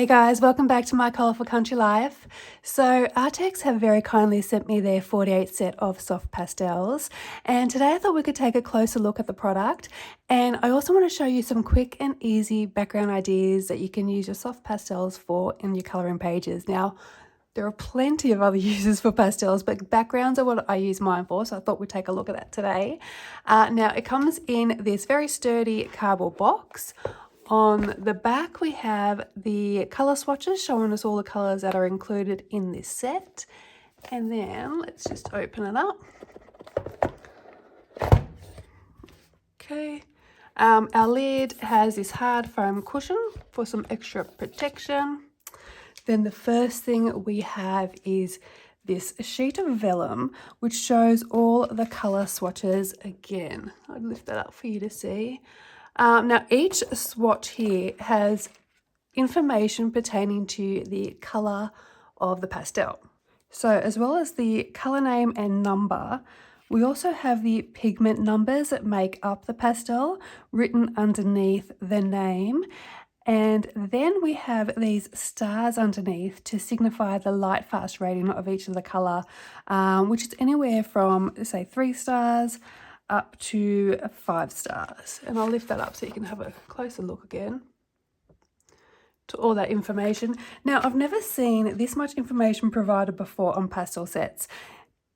Hey guys, welcome back to my colourful country life. So ARRTX have very kindly sent me their 48 set of soft pastels, and today I thought we could take a closer look at the product, and I also want to show you some quick and easy background ideas that you can use your soft pastels for in your colouring pages. Now there are plenty of other uses for pastels, but backgrounds are what I use mine for, so I thought we'd take a look at that today. Now it comes in this very sturdy cardboard box. On the back we have the colour swatches showing us all the colours that are included in this set. And then let's just open it up. Okay, our lid has this hard foam cushion for some extra protection. Then the first thing we have is this sheet of vellum which shows all the colour swatches again. I'll lift that up for you to see. Now each swatch here has information pertaining to the colour of the pastel. So as well as the colour name and number, we also have the pigment numbers that make up the pastel written underneath the name. And then we have these stars underneath to signify the light fast rating of each of the colour, which is anywhere from, say, 3 stars up to 5 stars. And I'll lift that up so you can have a closer look again to all that information. Now, I've never seen this much information provided before on pastel sets,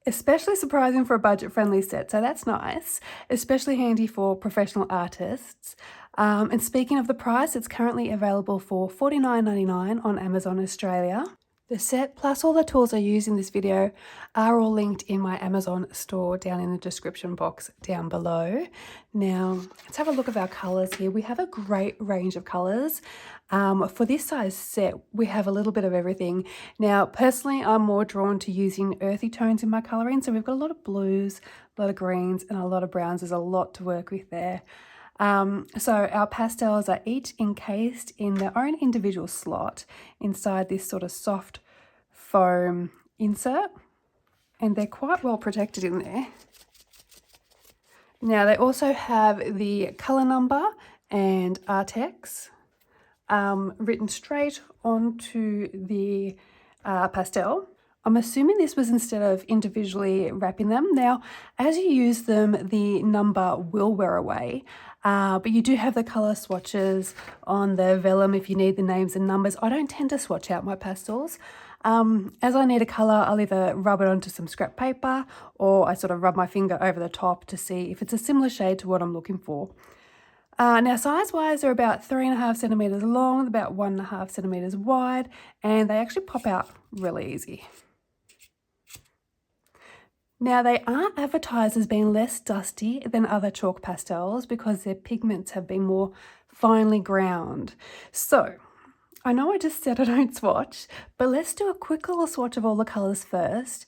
especially surprising for a budget-friendly set, so that's nice, especially handy for professional artists. And speaking of the price, it's currently available for $49.99 on Amazon Australia. The set plus all the tools I use in this video are all linked in my Amazon store down in the description box down below. Now, let's have a look at our colours here. We have a great range of colours. For this size set, we have a little bit of everything. Now, personally, I'm more drawn to using earthy tones in my colouring. So we've got a lot of blues, a lot of greens, and a lot of browns. There's a lot to work with there. So our pastels are each encased in their own individual slot inside this sort of soft foam insert, and they're quite well protected in there. Now they also have the colour number and ARRTX written straight onto the pastel. I'm assuming this was instead of individually wrapping them. Now, as you use them, the number will wear away, but you do have the colour swatches on the vellum if you need the names and numbers. I don't tend to swatch out my pastels. As I need a colour, I'll either rub it onto some scrap paper or I sort of rub my finger over the top to see if it's a similar shade to what I'm looking for. Now size-wise, they're about 3.5 centimetres long, about 1.5 centimetres wide, and they actually pop out really easy. Now they are advertised as being less dusty than other chalk pastels because their pigments have been more finely ground. So I know I just said I don't swatch, but let's do a quick little swatch of all the colours first,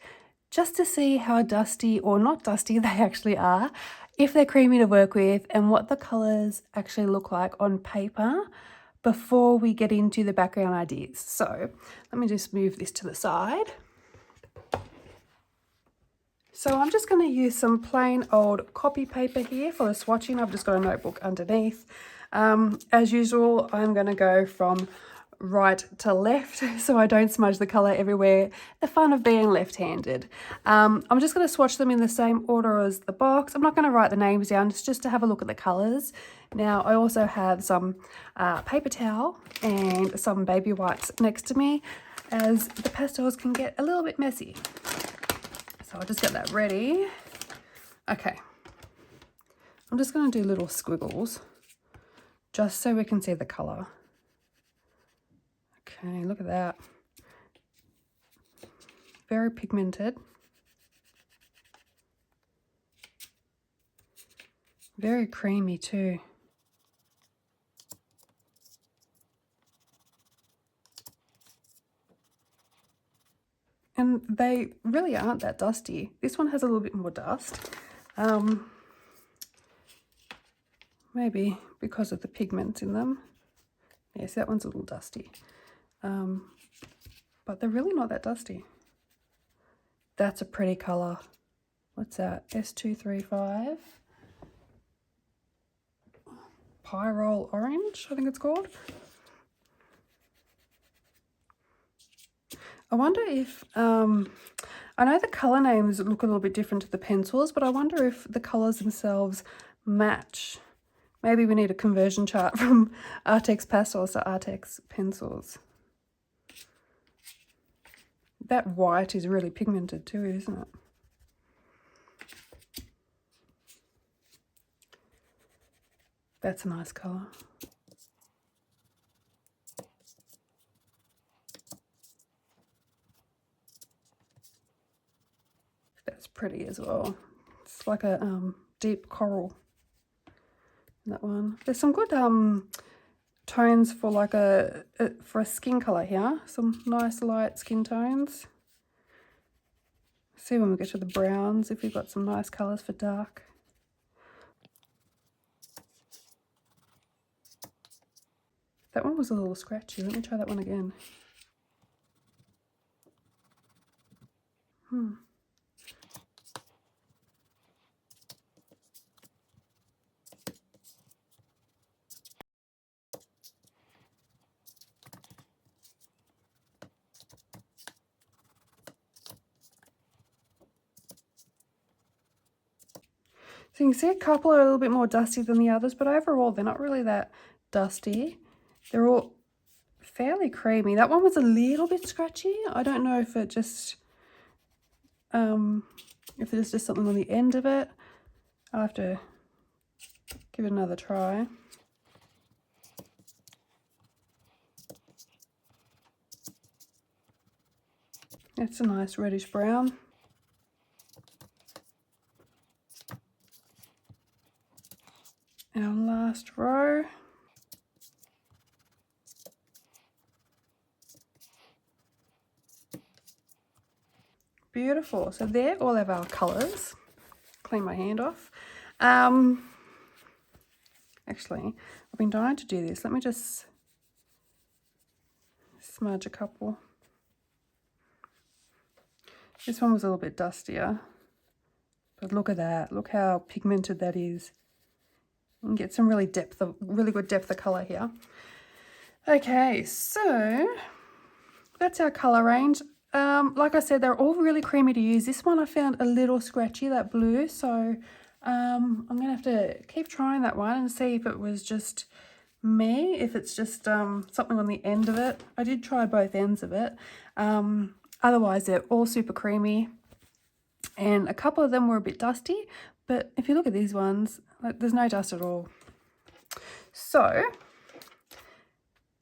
just to see how dusty or not dusty they actually are, if they're creamy to work with, and what the colours actually look like on paper before we get into the background ideas. So let me just move this to the side. So I'm just going to use some plain old copy paper here for the swatching. I've just got a notebook underneath. As usual, I'm going to go from right to left so I don't smudge the colour everywhere. The fun of being left-handed. I'm just going to swatch them in the same order as the box. I'm not going to write the names down, just to have a look at the colours. Now I also have some paper towel and some baby wipes next to me, as the pastels can get a little bit messy. So I'll just get that ready. Okay, I'm just going to do little squiggles just so we can see the colour. Okay, look at that. Very pigmented. Very creamy too. And they really aren't that dusty. This one has a little bit more dust. Maybe because of the pigments in them. Yes, that one's a little dusty. But they're really not that dusty. That's a pretty colour. What's that? S235. Pyrrole Orange, I think it's called. I wonder if, I know the colour names look a little bit different to the pencils, but I wonder if the colours themselves match. Maybe we need a conversion chart from ARRTX pastels to ARRTX pencils. That white is really pigmented too, isn't it? That's a nice colour. That's pretty as well. It's like a deep coral in that one. There's some good tones for like for a skin colour here. Some nice light skin tones. See when we get to the browns if we've got some nice colours for dark. That one was a little scratchy. Let me try that one again. So you can see a couple are a little bit more dusty than the others, but overall they're not really that dusty. They're all fairly creamy. That one was a little bit scratchy. I don't know if it just, if there's just something on the end of it. I'll have to give it another try. It's a nice reddish brown. Our last row. Beautiful. So there, all of our colours. Clean my hand off. Actually, I've been dying to do this. Let me just smudge a couple. This one was a little bit dustier, but look at that. Look how pigmented that is. You can get some really good depth of colour here. Okay, so that's our colour range. Like I said, they're all really creamy to use. This one I found a little scratchy, that blue, so I'm going to have to keep trying that one and see if it was just me, if it's just something on the end of it. I did try both ends of it. Otherwise, they're all super creamy, and a couple of them were a bit dusty, but if you look at these ones, like, there's no dust at all. So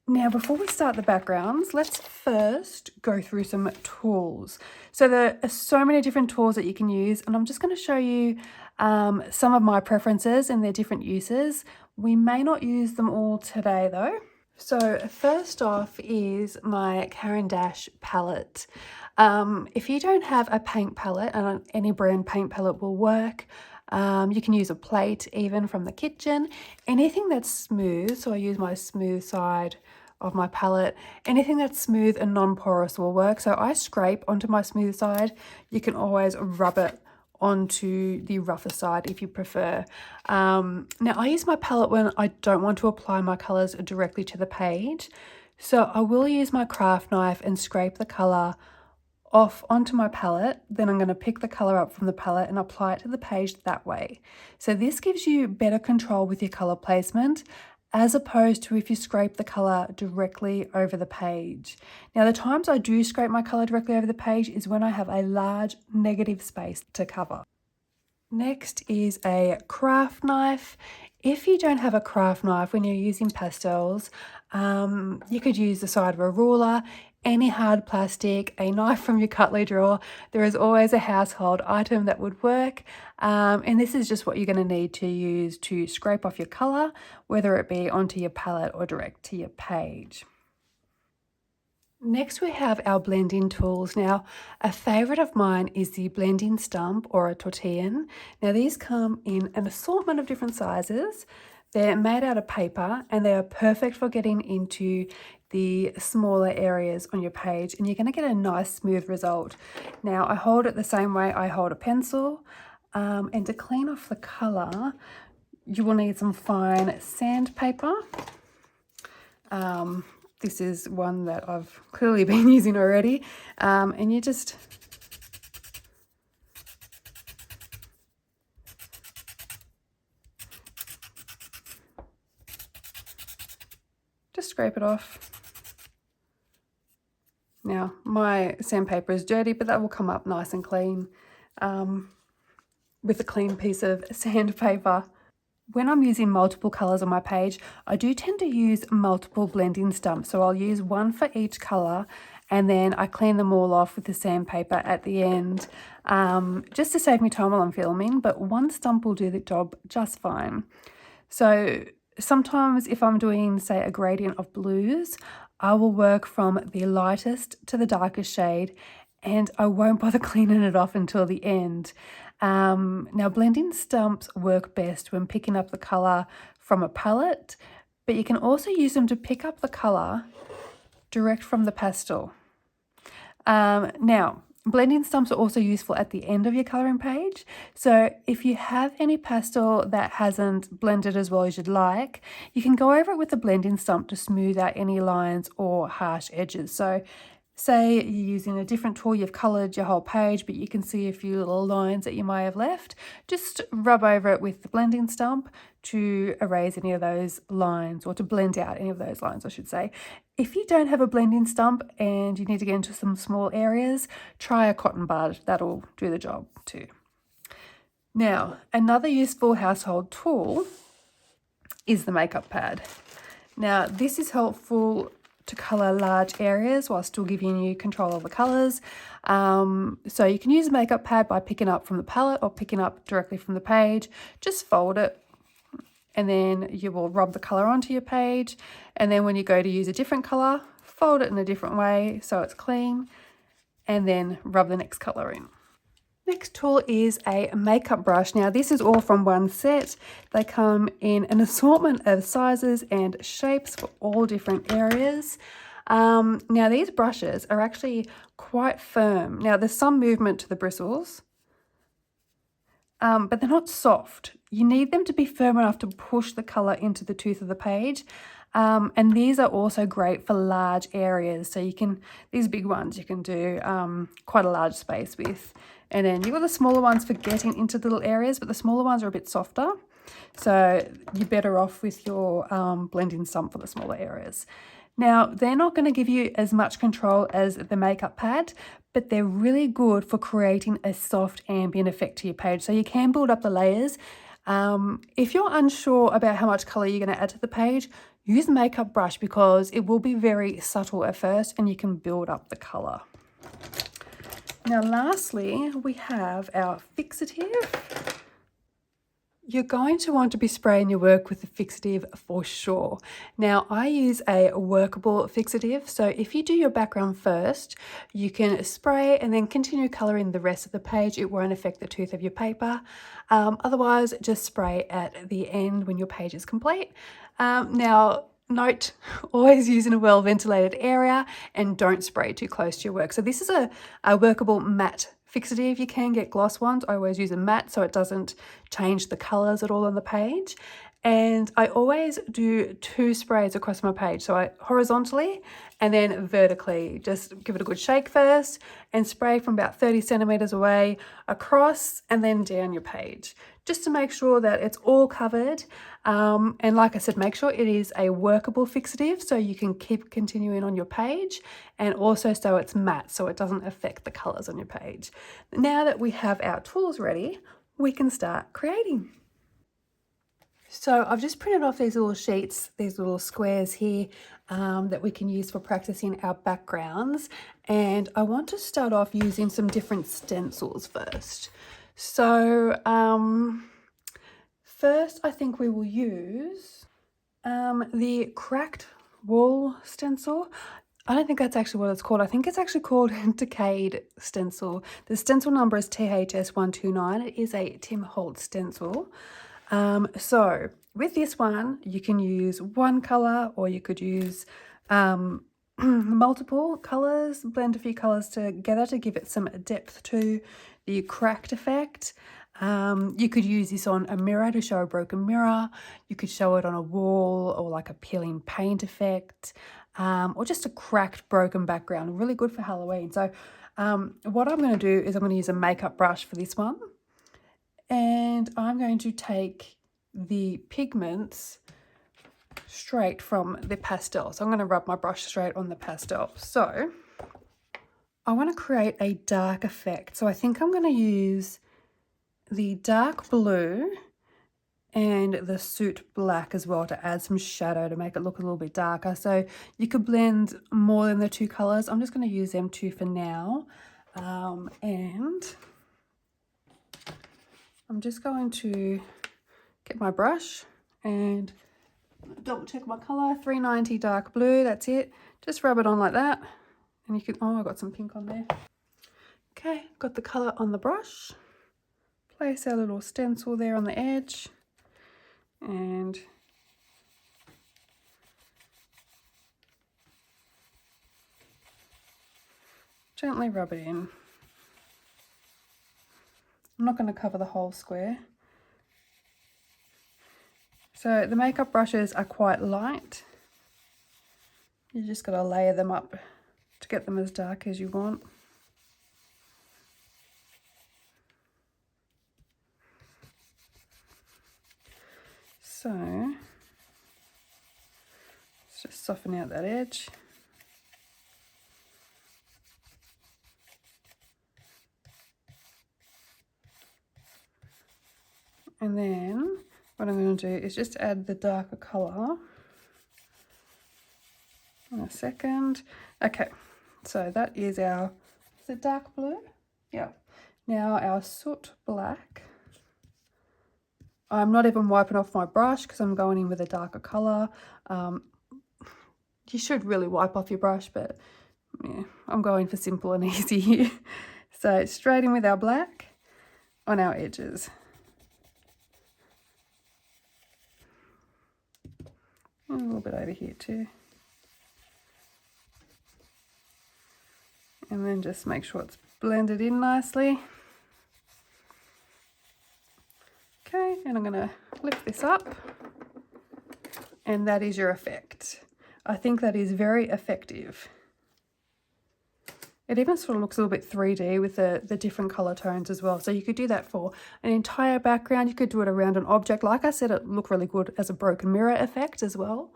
now, before we start the backgrounds, let's first go through some tools. So there are so many different tools that you can use, and I'm just going to show you some of my preferences and their different uses. We may not use them all today though. So first off is my Caran d'Ache palette. If you don't have a paint palette, and any brand paint palette will work, you can use a plate even from the kitchen. Anything that's smooth, so I use my smooth side of my palette. Anything that's smooth and non-porous will work. So I scrape onto my smooth side. You can always rub it onto the rougher side if you prefer. Now I use my palette when I don't want to apply my colors directly to the page. So I will use my craft knife and scrape the color off onto my palette. Then I'm going to pick the color up from the palette and apply it to the page that way. So this gives you better control with your color placement, as opposed to if you scrape the colour directly over the page. Now, the times I do scrape my colour directly over the page is when I have a large negative space to cover. Next is a craft knife. If you don't have a craft knife when you're using pastels, you could use the side of a ruler, any hard plastic, a knife from your cutlery drawer. There is always a household item that would work. And this is just what you're going to need to use to scrape off your colour, whether it be onto your palette or direct to your page. Next we have our blending tools. Now, a favourite of mine is the blending stump or a tortillan. Now these come in an assortment of different sizes. They're made out of paper and they are perfect for getting into the smaller areas on your page, and you're going to get a nice smooth result. Now I hold it the same way I hold a pencil, and to clean off the colour you will need some fine sandpaper. This is one that I've clearly been using already. And you just scrape it off. Now, my sandpaper is dirty, but that will come up nice and clean with a clean piece of sandpaper. When I'm using multiple colours on my page, I do tend to use multiple blending stumps. So I'll use one for each colour, and then I clean them all off with the sandpaper at the end, just to save me time while I'm filming, but one stump will do the job just fine. So sometimes if I'm doing, say, a gradient of blues, I will work from the lightest to the darkest shade, and I won't bother cleaning it off until the end. Now, blending stumps work best when picking up the colour from a palette, but you can also use them to pick up the colour direct from the pastel. Now, blending stumps are also useful at the end of your colouring page. So if you have any pastel that hasn't blended as well as you'd like, you can go over it with a blending stump to smooth out any lines or harsh edges. So say you're using a different tool, you've coloured your whole page, but you can see a few little lines that you may have left. Just rub over it with the blending stump to erase any of those lines, or to blend out any of those lines, I should say. If you don't have a blending stump and you need to get into some small areas, try a cotton bud. That'll do the job too. Now, another useful household tool is the makeup pad. Now, this is helpful to colour large areas while still giving you control of the colours. So you can use a makeup pad by picking up from the palette or picking up directly from the page. Just fold it, and then you will rub the colour onto your page. And then when you go to use a different colour, fold it in a different way so it's clean, and then rub the next colour in. Next tool is a makeup brush. Now, this is all from one set. They come in an assortment of sizes and shapes for all different areas. Now, these brushes are actually quite firm. Now, there's some movement to the bristles, but they're not soft. You need them to be firm enough to push the colour into the tooth of the page. And these are also great for large areas. So you can, these big ones, you can do quite a large space with. And then you've got the smaller ones for getting into little areas, but the smaller ones are a bit softer. So you're better off with your blending stump for the smaller areas. Now, they're not going to give you as much control as the makeup pad, but they're really good for creating a soft ambient effect to your page. So you can build up the layers. If you're unsure about how much colour you're going to add to the page, use the makeup brush, because it will be very subtle at first and you can build up the colour. Now, lastly, we have our fixative. You're going to want to be spraying your work with a fixative for sure. Now, I use a workable fixative. So if you do your background first, you can spray and then continue colouring the rest of the page. It won't affect the tooth of your paper. Otherwise, just spray at the end when your page is complete. Now, note, always use in a well-ventilated area and don't spray too close to your work. So this is a workable matte fixative. You can get gloss ones. I always use a matte so it doesn't change the colours at all on the page. And I always do 2 sprays across my page. So I horizontally and then vertically. Just give it a good shake first and spray from about 30 centimetres away across and then down your page, just to make sure that it's all covered. And like I said, make sure it is a workable fixative so you can keep continuing on your page, and also so it's matte so it doesn't affect the colours on your page. Now that we have our tools ready, we can start creating. So I've just printed off these little sheets, these little squares here that we can use for practicing our backgrounds. And I want to start off using some different stencils first. So first I think we will use the cracked wall stencil. I don't think that's actually what it's called. I think it's actually called Decayed Stencil. The stencil number is THS129. It is a Tim Holtz stencil. So with this one, you can use one colour, or you could use multiple colours, blend a few colours together to give it some depth to the cracked effect. You could use this on a mirror to show a broken mirror. You could show it on a wall or like a peeling paint effect, or just a cracked, broken background. Really good for Halloween. So what I'm going to do is I'm going to use a makeup brush for this one. And I'm going to take the pigments straight from the pastel. So I'm going to rub my brush straight on the pastel. So I want to create a dark effect. So I think I'm going to use the dark blue and the soot black as well to add some shadow to make it look a little bit darker. So you could blend more than the two colors. I'm just going to use them two for now. And I'm just going to get my brush and double check my color. 390 dark blue, that's it. Just rub it on like that. And you can, oh, I got some pink on there. Okay, got the color on the brush. Place our little stencil there on the edge and gently rub it in. I'm not going to cover the whole square. So the makeup brushes are quite light. You just got to layer them up to get them as dark as you want. So let's just soften out that edge. And then what I'm going to do is just add the darker colour in a second. Okay, so that is our, is it dark blue? Yeah. Now our soot black. I'm not even wiping off my brush because I'm going in with a darker colour. You should really wipe off your brush, but yeah, I'm going for simple and easy here. So straight in with our black on our edges. And a little bit over here too. And then just make sure it's blended in nicely. Okay, and I'm going to lift this up. And that is your effect. I think that is very effective. It even sort of looks a little bit 3D with the different colour tones as well. So you could do that for an entire background. You could do it around an object. Like I said, it looked really good as a broken mirror effect as well.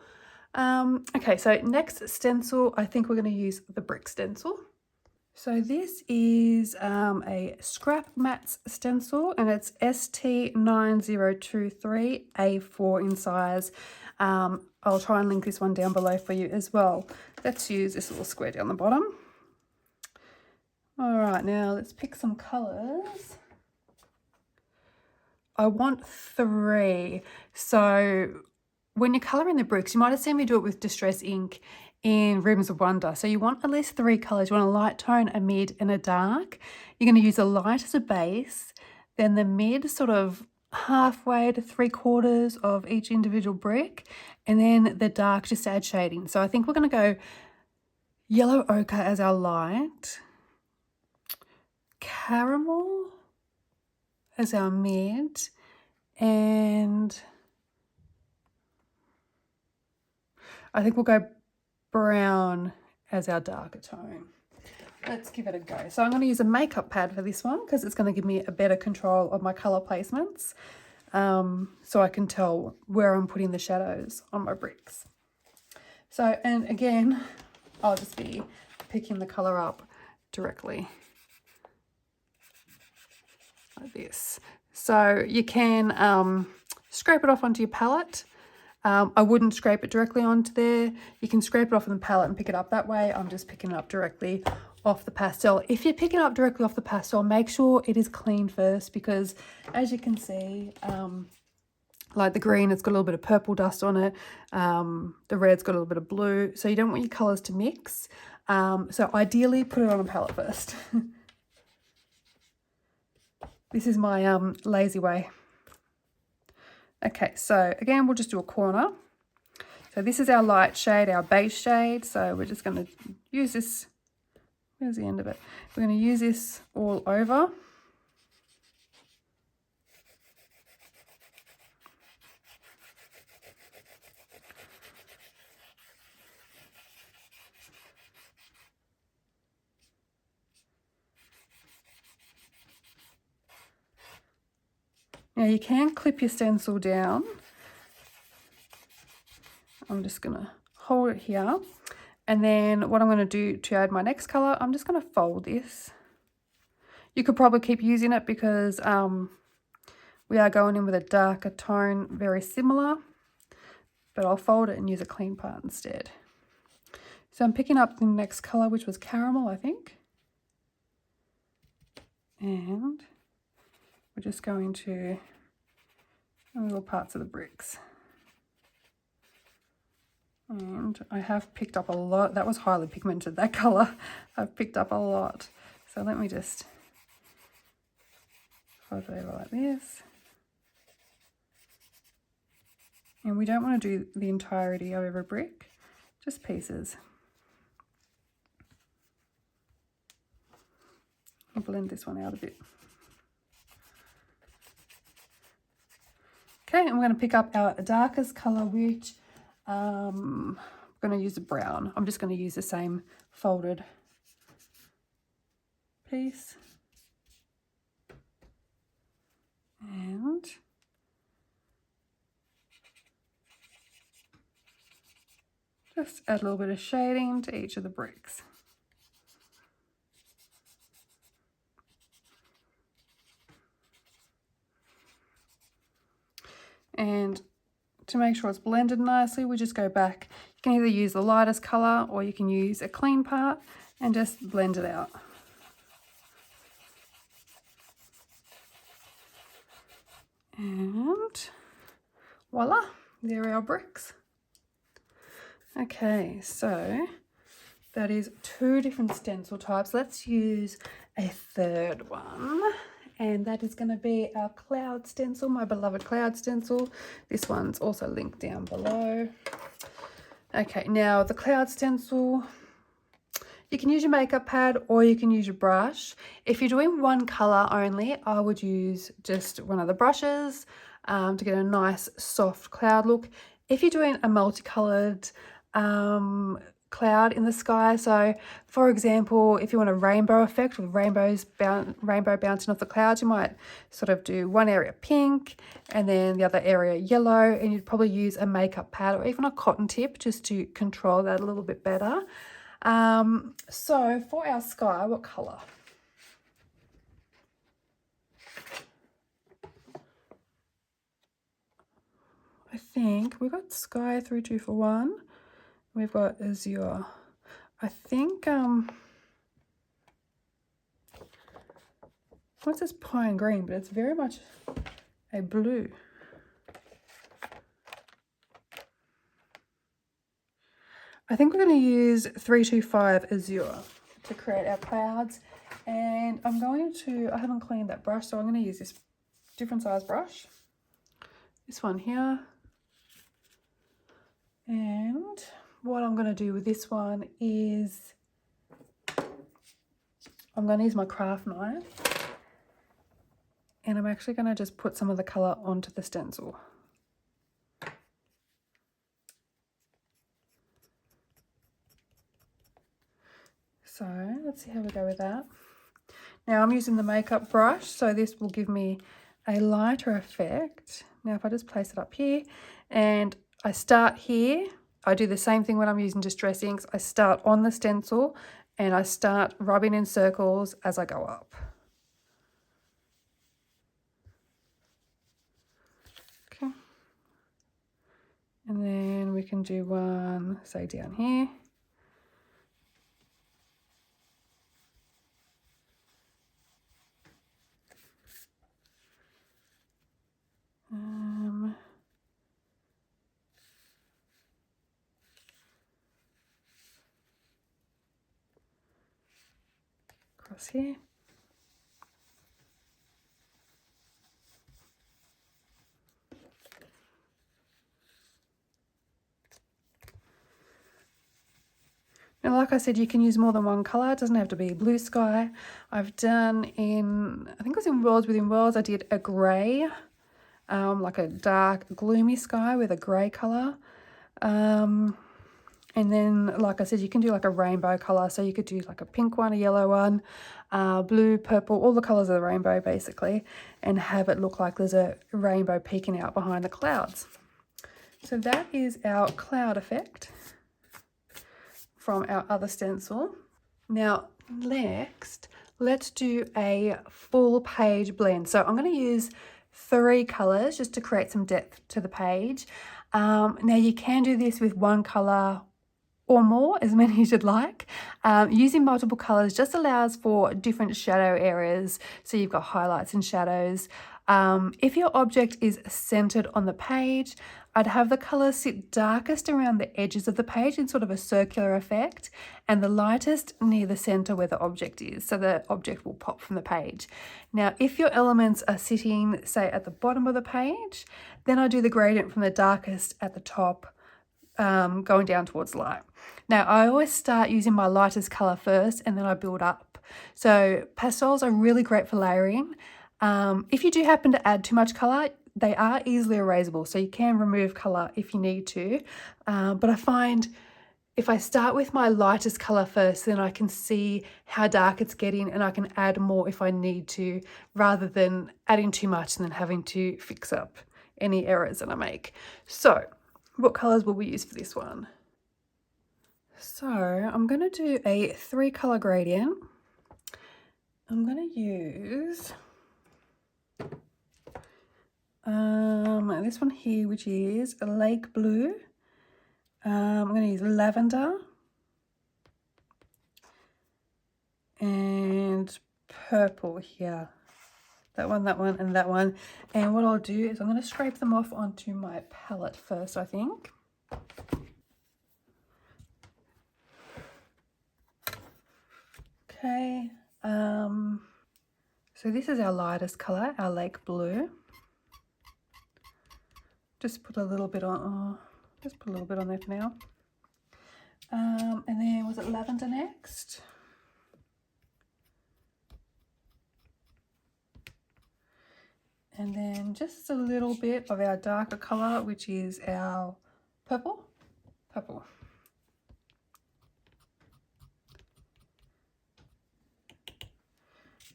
Okay, so next stencil, I think we're going to use the brick stencil. So this is a scrap mats stencil and it's ST9023 A4 in size. I'll try and link this one down below for you as well. Let's use this little square down the bottom. All right, now let's pick some colours. I want 3. So when you're colouring the bricks, you might have seen me do it with Distress ink in Rooms of Wonder. So you want at least 3 colours. You want a light tone, a mid and a dark. You're going to use a light as a base, then the mid sort of halfway to 3/4 of each individual brick, and then the dark just to add shading. So I think we're going to go yellow ochre as our light, caramel as our mid, and I think we'll go brown as our darker tone. Let's give it a go. So I'm going to use a makeup pad for this one because it's going to give me a better control of my colour placements, so I can tell where I'm putting the shadows on my bricks. So, and again, I'll just be picking the colour up directly like this. So you can scrape it off onto your palette. I wouldn't scrape it directly onto there. You can scrape it off on the palette and pick it up that way. I'm just picking it up directly off the pastel. If you're picking it up directly off the pastel, make sure it is clean first because as you can see, like the green, it's got a little bit of purple dust on it. The red's got a little bit of blue. So you don't want your colours to mix. So ideally put it on a palette first. This is my lazy way. Okay, so again, we'll just do a corner. So this is our light shade, our base shade. So we're just going to use this. Where's the end of it? We're going to use this all over. Now you can clip your stencil down. I'm just going to hold it here. And then what I'm going to do to add my next colour, I'm just going to fold this. You could probably keep using it because we are going in with a darker tone, very similar. But I'll fold it and use a clean part instead. So I'm picking up the next colour, which was caramel, I think. And we're just going to little parts of the bricks. And I have picked up a lot. That was highly pigmented, that colour. I've picked up a lot. So let me just fold it over like this. And we don't want to do the entirety of every brick, just pieces. I'll blend this one out a bit. Okay, and we're going to pick up our darkest colour, which I'm going to use a brown. I'm just going to use the same folded piece. And just add a little bit of shading to each of the bricks. And to make sure it's blended nicely, we just go back. You can either use the lightest colour or you can use a clean part and just blend it out. And voila, there are our bricks. Okay, so that is 2 different stencil types. Let's use a third one. And that is going to be our cloud stencil, my beloved cloud stencil. This one's also linked down below. Okay, now the cloud stencil, you can use your makeup pad or you can use your brush. If you're doing one colour only, I would use just one of the brushes to get a nice soft cloud look. If you're doing a multicoloured cloud in the sky, so for example, if you want a rainbow effect with rainbow bouncing off the clouds, you might sort of do one area pink and then the other area yellow, and you'd probably use a makeup pad or even a cotton tip just to control that a little bit better. So for our sky, what colour? I think we've got sky 3-2 for 1. We've got azure. I think, what's this pine green, but it's very much a blue. I think we're going to use 325 azure to create our clouds. And I'm going to, I haven't cleaned that brush, so I'm going to use this different size brush. This one here. And what I'm going to do with this one is I'm going to use my craft knife, and I'm actually going to just put some of the colour onto the stencil. So let's see how we go with that. Now I'm using the makeup brush, so this will give me a lighter effect. Now if I just place it up here and I start here, I do the same thing when I'm using Distress inks. I start on the stencil and I start rubbing in circles as I go up. Okay. And then we can do one, say down here. Across here. And like I said, you can use more than one colour. It doesn't have to be blue sky. I've done in, I think it was in Worlds Within Worlds, I did a grey, like a dark gloomy sky with a grey colour. And then, like I said, you can do like a rainbow color. So you could do like a pink one, a yellow one, blue, purple, all the colors of the rainbow basically, and have it look like there's a rainbow peeking out behind the clouds. So that is our cloud effect from our other stencil. Now, next, let's do a full page blend. So I'm going to use 3 colors just to create some depth to the page. Now you can do this with 1 color or more, as many as you'd like. Using multiple colors just allows for different shadow areas. So you've got highlights and shadows. If your object is centered on the page, I'd have the colors sit darkest around the edges of the page in sort of a circular effect, and the lightest near the center where the object is, so the object will pop from the page. Now, if your elements are sitting, say, at the bottom of the page, then I do the gradient from the darkest at the top, going down towards light. Now, I always start using my lightest color first, and then I build up. So pastels are really great for layering. If you do happen to add too much color, they are easily erasable, so you can remove color if you need to. But I find if I start with my lightest color first, then I can see how dark it's getting and I can add more if I need to, rather than adding too much and then having to fix up any errors that I make. So what colors will we use for this one? So I'm going to do a 3 color gradient. I'm going to use this one here, which is a lake blue. I'm going to use lavender and purple here. That one, and that one. And what I'll do is I'm going to scrape them off onto my palette first, I think. Okay. So this is our lightest color, our lake blue. Just put a little bit on, just put a little bit on there for now. And then was it lavender next? And then just a little bit of our darker color, which is our purple.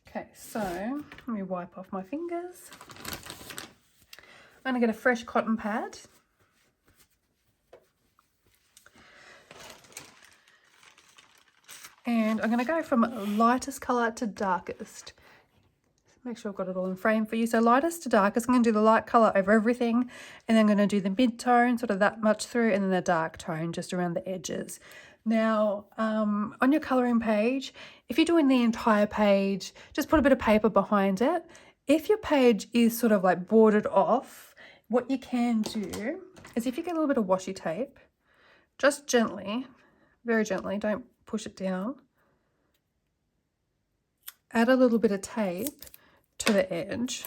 Okay, so let me wipe off my fingers. I'm going to get a fresh cotton pad. And I'm going to go from lightest colour to darkest. Make sure I've got it all in frame for you. So lightest to darkest, I'm going to do the light colour over everything. And then I'm going to do the mid-tone, sort of that much through, and then the dark tone just around the edges. Now, on your colouring page, if you're doing the entire page, just put a bit of paper behind it. If your page is sort of like bordered off, what you can do is if you get a little bit of washi tape, just gently, very gently, don't push it down, add a little bit of tape to the edge.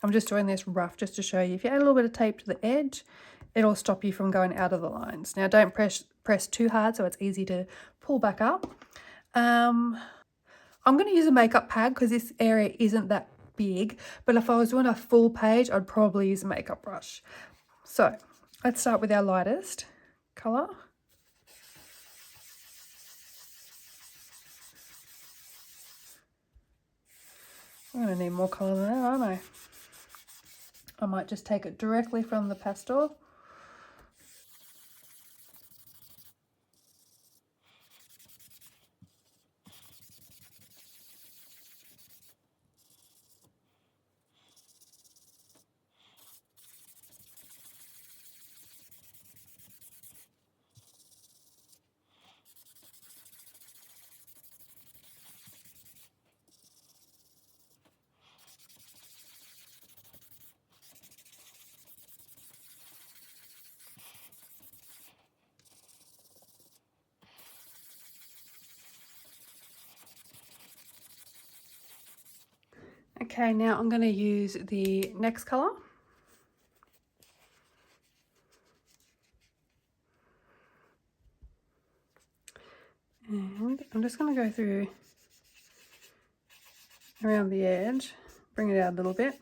I'm just doing this rough just to show you. If you add a little bit of tape to the edge, it'll stop you from going out of the lines. Now, don't press too hard so it's easy to pull back up. I'm going to use a makeup pad because this area isn't that big, but if I was doing a full page, I'd probably use a makeup brush. So let's start with our lightest colour. I'm going to need more colour than that, aren't I? I might just take it directly from the pastel. Okay, now I'm going to use the next colour. And I'm just going to go through around the edge, bring it out a little bit.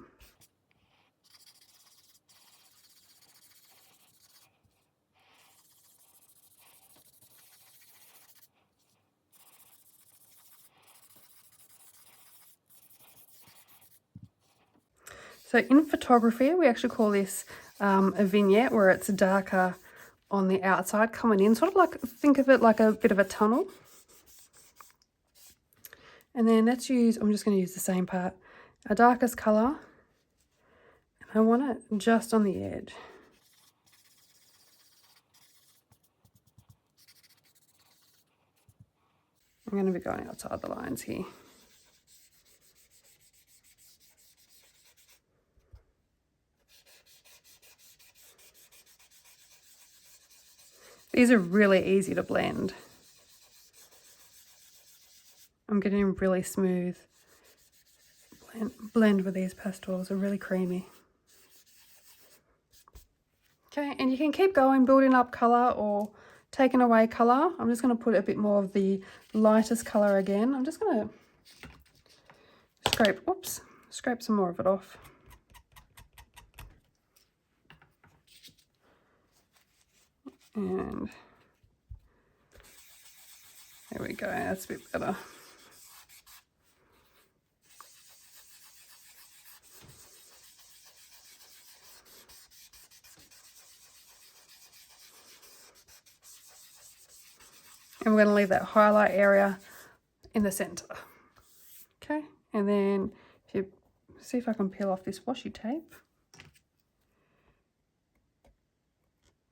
So in photography, we actually call this a vignette, where it's darker on the outside coming in, sort of like, think of it like a bit of a tunnel. And then let's use, I'm just going to use the same part, our darkest colour, and I want it just on the edge. I'm going to be going outside the lines here. These are really easy to blend. I'm getting really smooth blend with these pastels, are really creamy. Okay, and you can keep going, building up colour or taking away colour. I'm just going to put a bit more of the lightest colour again. I'm just going to scrape some more of it off. And there we go, that's a bit better. And we're going to leave that highlight area in the centre. Okay, and then if you see if I can peel off this washi tape.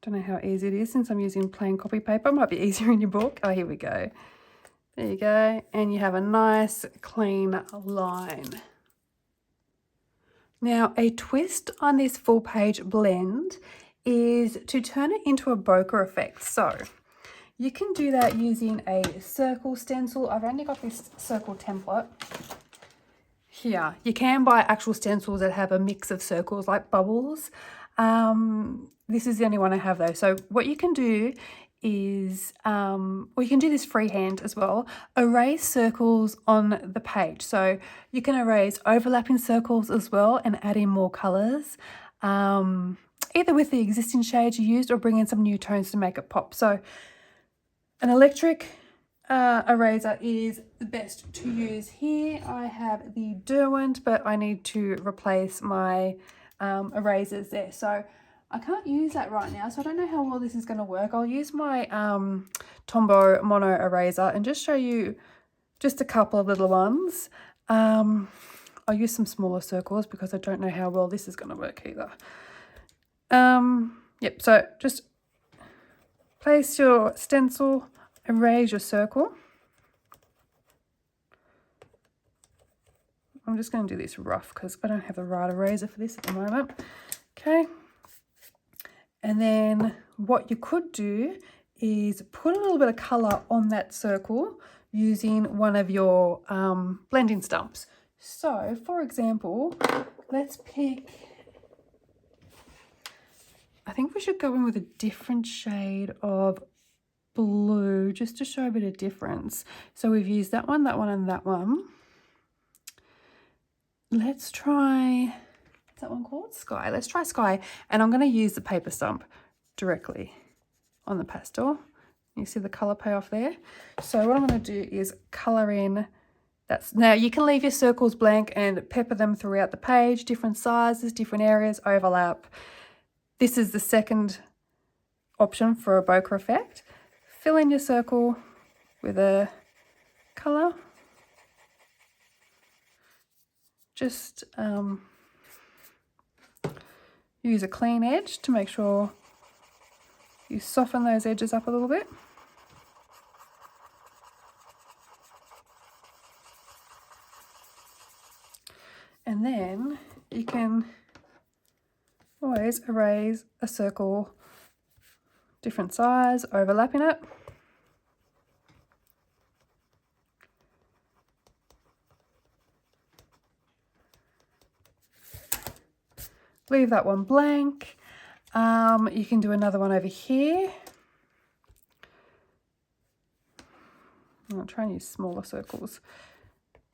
Don't know how easy it is since I'm using plain copy paper. It might be easier in your book. Oh, here we go. There you go. And you have a nice clean line. Now, a twist on this full page blend is to turn it into a bokeh effect. So you can do that using a circle stencil. I've only got this circle template here. You can buy actual stencils that have a mix of circles like bubbles. This is the only one I have though. So what you can do is, well, you can do this freehand as well, erase circles on the page. So you can erase overlapping circles as well and add in more colours, either with the existing shades you used or bring in some new tones to make it pop. So an electric eraser is the best to use here. I have the Derwent, but I need to replace my erasers there. So I can't use that right now, so I don't know how well this is going to work. I'll use my Tombow Mono eraser and just show you just a couple of little ones. I'll use some smaller circles because I don't know how well this is going to work either. Yep, so just place your stencil, erase your circle. I'm just going to do this rough because I don't have the right eraser for this at the moment. Okay. And then what you could do is put a little bit of colour on that circle using one of your blending stumps. So, for example, let's pick, I think we should go in with a different shade of blue just to show a bit of difference. So we've used that one, and that one. Let's try, what's that one called? Sky. Let's try Sky. And I'm going to use the paper stump directly on the pastel. You see the colour payoff there? So what I'm going to do is colour in. Now you can leave your circles blank and pepper them throughout the page, different sizes, different areas, overlap. This is the second option for a bokeh effect. Fill in your circle with a colour. Just use a clean edge to make sure you soften those edges up a little bit. And then you can always erase a circle, different size, overlapping it. Leave that one blank. You can do another one over here. I'll try and use smaller circles.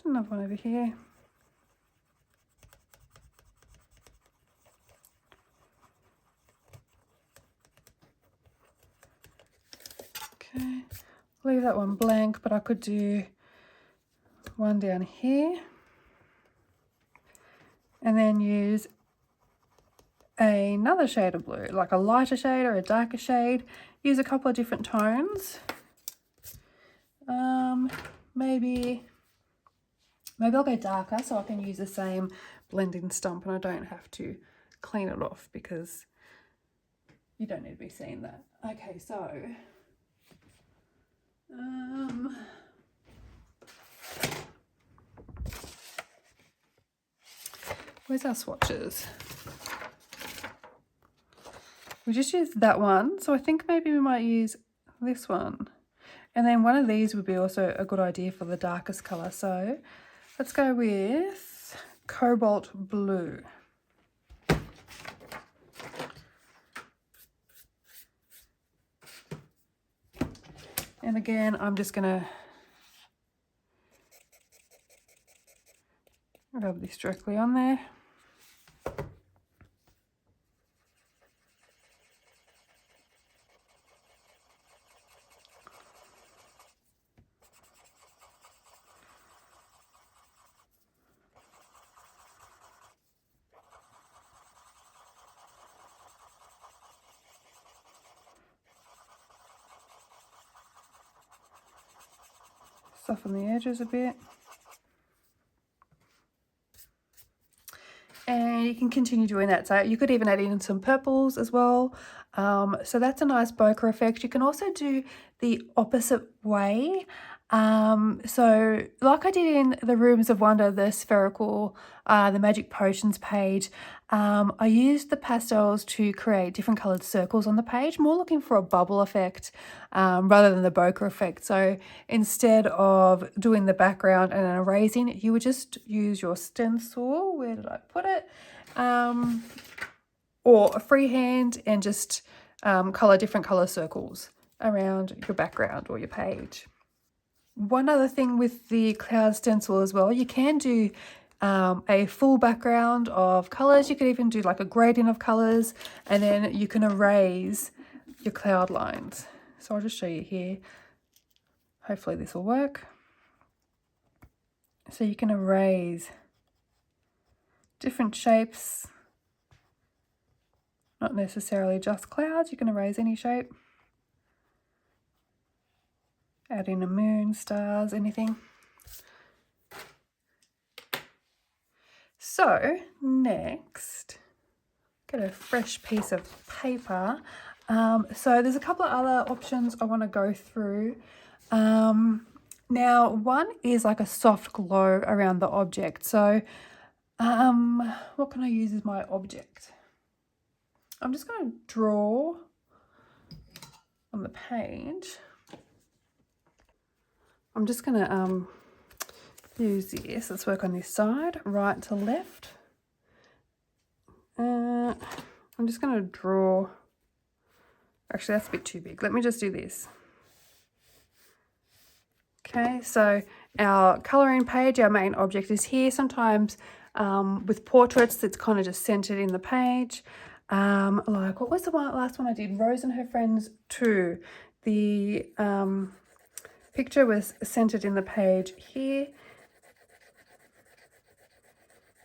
Do another one over here. Okay, leave that one blank, but I could do one down here. And and then use another shade of blue, like a lighter shade or a darker shade. Use a couple of different tones. Maybe I'll go darker so I can use the same blending stump and I don't have to clean it off, because you don't need to be seeing that. Okay, so where's our swatches? We just used that one, so I think maybe we might use this one. And then one of these would be also a good idea for the darkest colour. So let's go with Cobalt Blue. And again, I'm just going to rub this directly on there. Soften the edges a bit. And you can continue doing that. So you could even add in some purples as well. So that's a nice bokeh effect. You can also do the opposite way. So like I did in the Rooms of Wonder, the spherical, the Magic Potions page, I used the pastels to create different coloured circles on the page, more looking for a bubble effect rather than the bokeh effect. So instead of doing the background and then erasing, you would just use your stencil, where did I put it, or a freehand, and just colour different colour circles around your background or your page. One other thing with the cloud stencil as well, you can do a full background of colours. You could even do like a gradient of colours, and then you can erase your cloud lines. So I'll just show you here. Hopefully this will work. So you can erase different shapes, not necessarily just clouds. You can erase any shape. Add in a moon, stars, anything. So next, get a fresh piece of paper. So there's a couple of other options I want to go through. Now one is like a soft glow around the object. So what can I use as my object? I'm just going to draw on the page. I'm just going to use this. Let's work on this side, right to left. I'm just going to draw. Actually, that's a bit too big. Let me just do this. Okay, so our colouring page, our main object is here. Sometimes with portraits, it's kind of just centered in the page. Like, what was the last one I did? Rose and Her Friends 2. The picture was centered in the page here.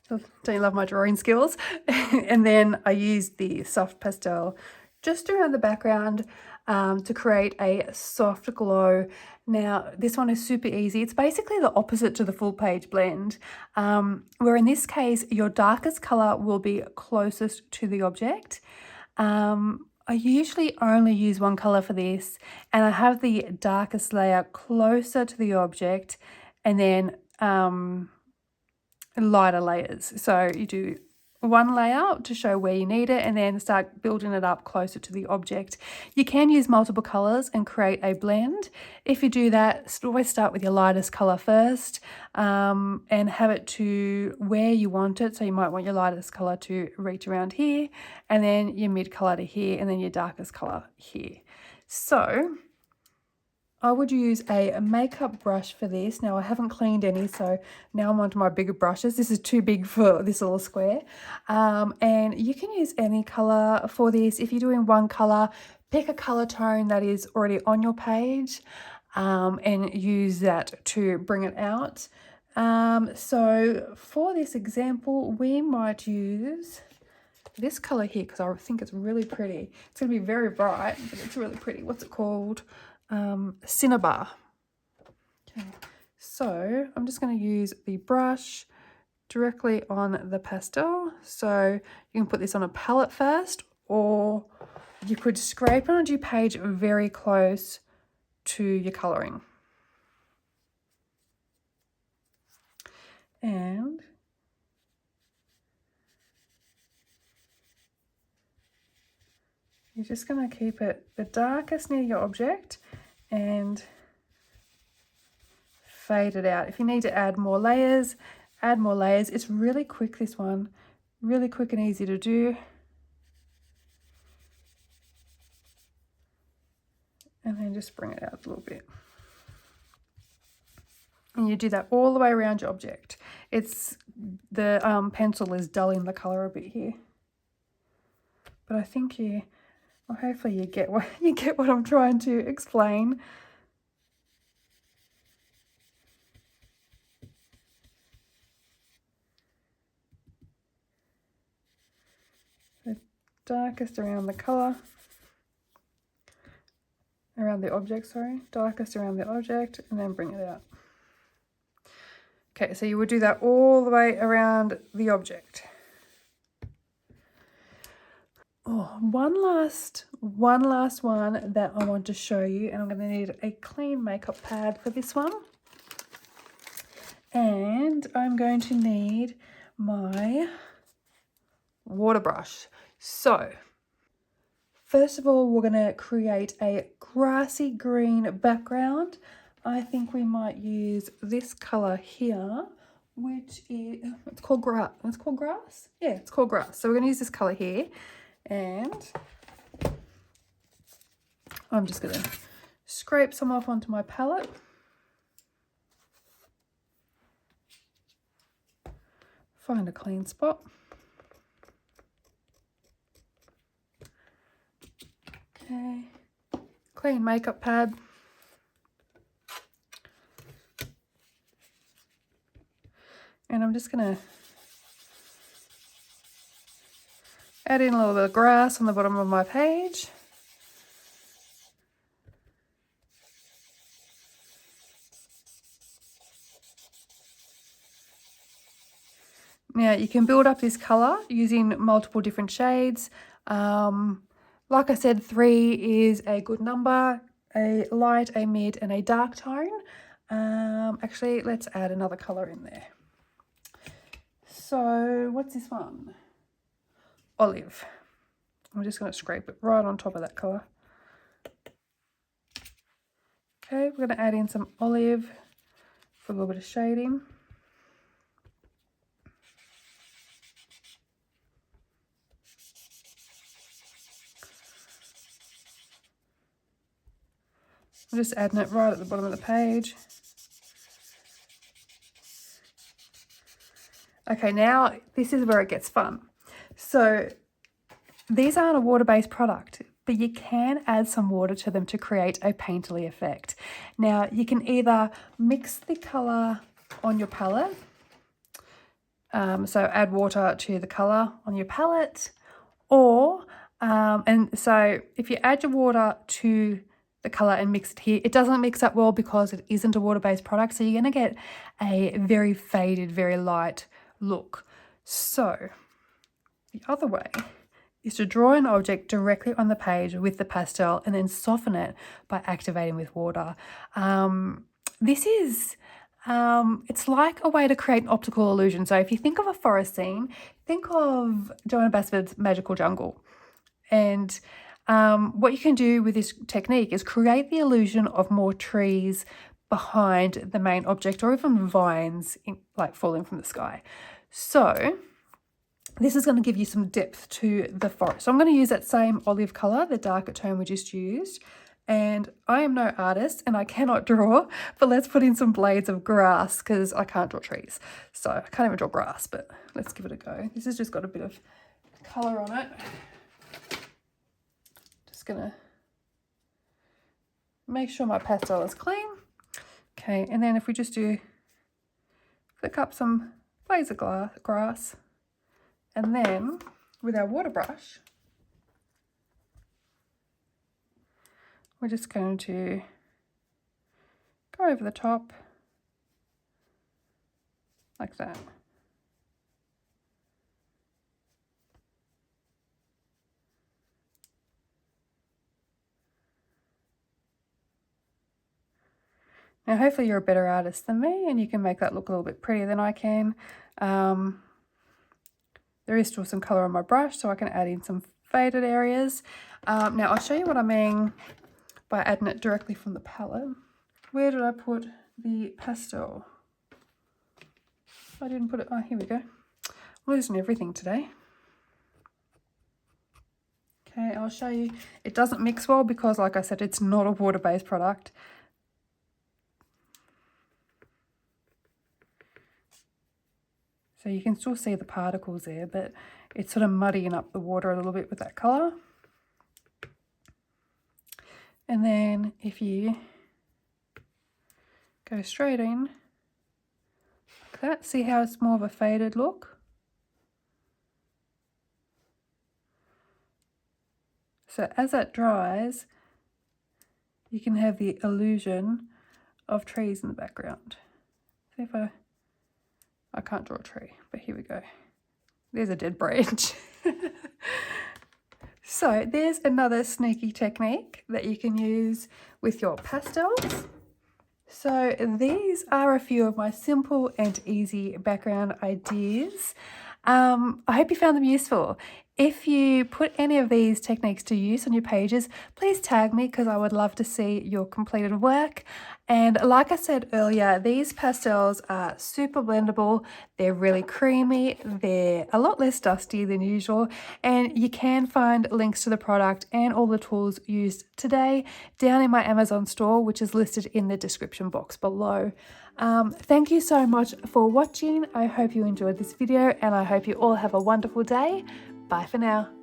Don't you love my drawing skills? And then I used the soft pastel just around the background to create a soft glow. Now, this one is super easy. It's basically the opposite to the full page blend, where in this case, your darkest color will be closest to the object. I usually only use one color for this, and I have the darkest layer closer to the object, and then lighter layers. So you do one layer to show where you need it, and then start building it up closer to the object. You can use multiple colors and create a blend. If you do that, always start with your lightest color first, and have it to where you want it. So you might want your lightest color to reach around here, and then your mid color to here, and then your darkest color here. So I would use a makeup brush for this. Now I haven't cleaned any, so now I'm onto my bigger brushes. This is too big for this little square. And you can use any color for this. If you're doing one color, pick a color tone that is already on your page, and use that to bring it out. So for this example, we might use this color here because I think it's really pretty. It's going to be very bright, but it's really pretty. What's it called? Cinnabar. Okay, so I'm just going to use the brush directly on the pastel. So you can put this on a palette first, or you could scrape it onto your page very close to your colouring. And you're just going to keep it the darkest near your object and fade it out. If you need to add more layers, add more layers. It's really quick, this one. Really quick and easy to do. And then just bring it out a little bit. And you do that all the way around your object. It's the pencil is dulling the colour a bit here. But I think well, hopefully you get what I'm trying to explain. The darkest around the colour. Around the object, sorry. Darkest around the object, and then bring it out. Okay, so you would do that all the way around the object. Oh, one last one that I want to show you, and I'm going to need a clean makeup pad for this one. And I'm going to need my water brush. So, first of all, we're going to create a grassy green background. I think we might use this colour here, which is, it's called grass. It's called grass? Yeah, it's called grass. So we're going to use this colour here. And I'm just going to scrape some off onto my palette. Find a clean spot. Okay, clean makeup pad. And I'm just going to add in a little bit of grass on the bottom of my page. Now you can build up this colour using multiple different shades. Like I said, 3 is a good number, a light, a mid and a dark tone. Actually, let's add another colour in there. So what's this one? Olive. I'm just going to scrape it right on top of that colour. Okay, we're going to add in some olive for a little bit of shading. I'm just adding it right at the bottom of the page. Okay, now this is where it gets fun. So these aren't a water-based product, but you can add some water to them to create a painterly effect. Now you can either mix the colour on your palette, so add water to the colour on your palette, or and so if you add your water to the colour and mix it here, it doesn't mix up well because it isn't a water-based product, so you're going to get a very faded, very light look. So the other way is to draw an object directly on the page with the pastel and then soften it by activating with water. This is, it's like a way to create an optical illusion. So if you think of a forest scene, think of Joanna Basford's Magical Jungle. And what you can do with this technique is create the illusion of more trees behind the main object, or even vines like falling from the sky. So this is going to give you some depth to the forest. So I'm going to use that same olive colour, the darker tone we just used. And I am no artist and I cannot draw, but let's put in some blades of grass because I can't draw trees. So I can't even draw grass, but let's give it a go. This has just got a bit of colour on it. Just going to make sure my pastel is clean. Okay, and then if we just do flick up some blades of grass, and then with our water brush, we're just going to go over the top like that. Now hopefully you're a better artist than me and you can make that look a little bit prettier than I can. There is still some colour on my brush, so I can add in some faded areas. Now I'll show you what I mean by adding it directly from the palette. Where did I put the pastel? I didn't put it, oh here we go. I'm losing everything today. Okay, I'll show you. It doesn't mix well because, like I said, it's not a water-based product. So you can still see the particles there, but it's sort of muddying up the water a little bit with that colour. And then if you go straight in like that, see how it's more of a faded look? So as that dries, you can have the illusion of trees in the background. See if I can't draw a tree, but here we go. There's a dead branch. So there's another sneaky technique that you can use with your pastels. So these are a few of my simple and easy background ideas. I hope you found them useful. If you put any of these techniques to use on your pages, please tag me because I would love to see your completed work. And like I said earlier, these pastels are super blendable. They're really creamy. They're a lot less dusty than usual. And you can find links to the product and all the tools used today down in my Amazon store, which is listed in the description box below. Thank you so much for watching. I hope you enjoyed this video and I hope you all have a wonderful day. Bye for now.